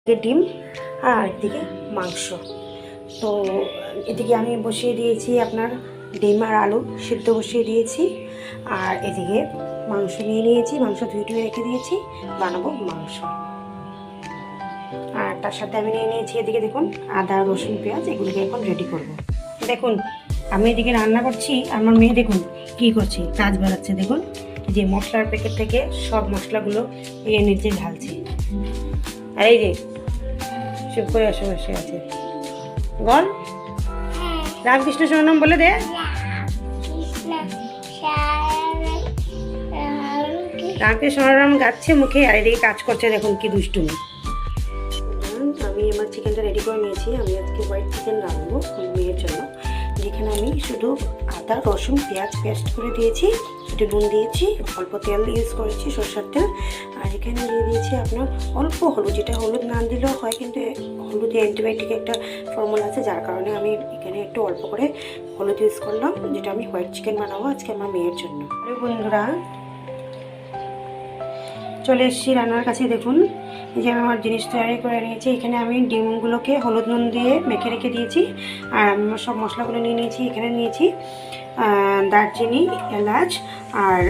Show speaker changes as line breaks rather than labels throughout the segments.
ডিম আর একদিকে মাংস। তো এদিকে আমি বসিয়ে দিয়েছি আপনার ডিম আর আলু সিদ্ধ বসিয়ে দিয়েছি, আর এদিকে মাংস নিয়ে নিয়েছি, মাংস ধুয়ে রেখে দিয়েছি, বানাবো মাংস। আর তার সাথে আমি নিয়ে নিয়েছি এদিকে দেখুন আদা রসুন পেঁয়াজ, এগুলোকে এখন রেডি করব। দেখুন আমি এদিকে রান্না করছি, আমার মেয়ে দেখুন কি করছে, কাজ বাড়াচ্ছে। দেখুন যে মশলার প্যাকেট থেকে সব মশলাগুলো এর নিচে ঢালছে। আর এই যে চুপ করে বসে আছে। বল রামকৃষ্ণ সোনাম বলে দে। রামকৃষ্ণ সোনারাম গাচ্ছে মুখে, আর এদিকে কাজ করছে দেখুন কি দুষ্টুমি। আমি আমার চিকেনটা রেডি করে নিয়েছি। আমি আজকে হোয়াইট চিকেন রাখবো মেয়ের জন্য, যেখানে আমি শুধু আদা রসুন পেঁয়াজ পেস্ট করে দিয়েছি, একটু নুন দিয়েছি, অল্প তেল ইউজ করেছি সরষের তেল, আর এখানে দিয়ে দিয়েছি আপনার অল্প হলুদ, যেটা হলুদ না দিলেও হয়, কিন্তু হলুদে অ্যান্টিবায়োটিক একটা ফর্মুলা আছে, যার কারণে আমি এখানে একটু অল্প করে হলুদ ইউজ করলাম, যেটা আমি হোয়াইট চিকেন বানাবো আজকে আমার মেয়ের জন্য। আরে বন্ধুরা চলে এসেছি রান্নার কাছে। দেখুন এই যে আমি আমার জিনিস তৈরি করে নিয়েছি। এখানে আমি ডিমগুলোকে হলুদ নুন দিয়ে মেখে রেখে দিয়েছি, আর আমি সব মশলাগুলো নিয়ে নিয়েছি। এখানে নিয়েছি দারচিনি, এলাচ আর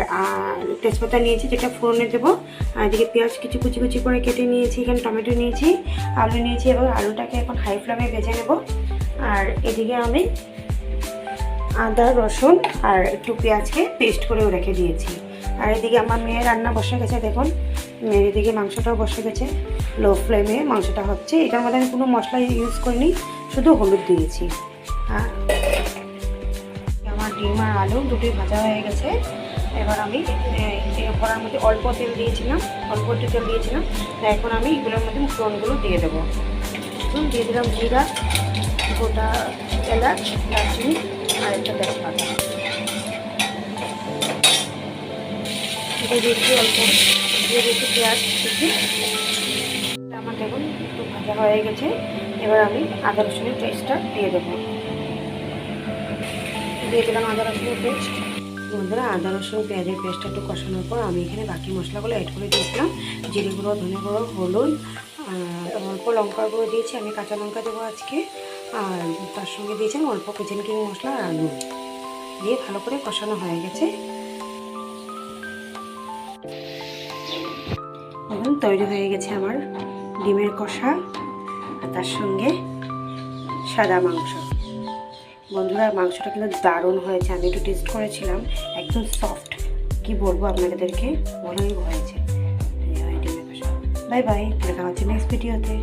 তেজপাতা নিয়েছি, যেটা ফোড়নে দেবো। আর এদিকে পেঁয়াজ কিছু কুচি কুচি করে কেটে নিয়েছি, এখানে টমেটো নিয়েছি, আলু নিয়েছি, এবং আলুটাকে এখন হাই ফ্লেমে ভেজে নেব। আর এদিকে আমি আদা রসুন আর একটু পেঁয়াজকে পেস্ট করেও রেখে দিয়েছি। আর এদিকে আমার মেয়ের রান্না বসে গেছে, দেখুন মেয়ের এদিকে মাংসটাও বসে গেছে, লো ফ্লেমে মাংসটা হচ্ছে। এটার মধ্যে আমি কোনো মশলা ইউজ করিনি, শুধু হলুদ দিয়েছি। আর আমার ডিম আর আলু দুটোই ভাজা হয়ে গেছে। এবার আমি কড়ার মধ্যে অল্প তেল দিয়েছিলাম, অল্প একটু তেল দিয়েছিলাম। এখন আমি এগুলোর মধ্যে ফোড়নগুলো দিয়ে দেবো। দিয়ে দিলাম জিরা, গোটা এলাচ, দারচিনি আর একটা তেজপাতা। দিয়ে দিয়েছি অল্প, দিয়ে দিয়েছি পেঁয়াজ কুচি। আমার দেখুন একটু ভাজা হয়ে গেছে। এবার আমি আদা রসুনের পেস্টটা দিয়ে দেবো। দিয়ে দিলাম আদা রসুনের পেস্ট। বন্ধুরা আদা রসুন পেঁয়াজের পেস্টটা একটু কষানোর পর আমি এখানে বাকি মশলাগুলো অ্যাড করে দিয়েছিলাম। জিরে গুঁড়ো, ধনে গুঁড়ো, হলুদ, অল্প লঙ্কার গুঁড়ো দিয়েছি, আমি কাঁচা লঙ্কা দেবো আজকে। আর তার সঙ্গে দিয়েছিলাম অল্প কিচেন কিং মশলা আর আলু দিয়ে ভালো করে কষানো হয়ে গেছে। এখন তৈরি হয়ে গেছে আমার ডিমের কষা, আর তার সঙ্গে সাদা মাংস। বন্ধুরা মাংসটা কিন্তু দারুণ হয়েছে, আমি একটু টেস্ট করেছিলাম, একদম সফট, কি বলবো আপনাদেরকে, ভালোই হয়েছে। ডিমের কষা। বাই বাই, দেখা হচ্ছে নেক্সট ভিডিওতে।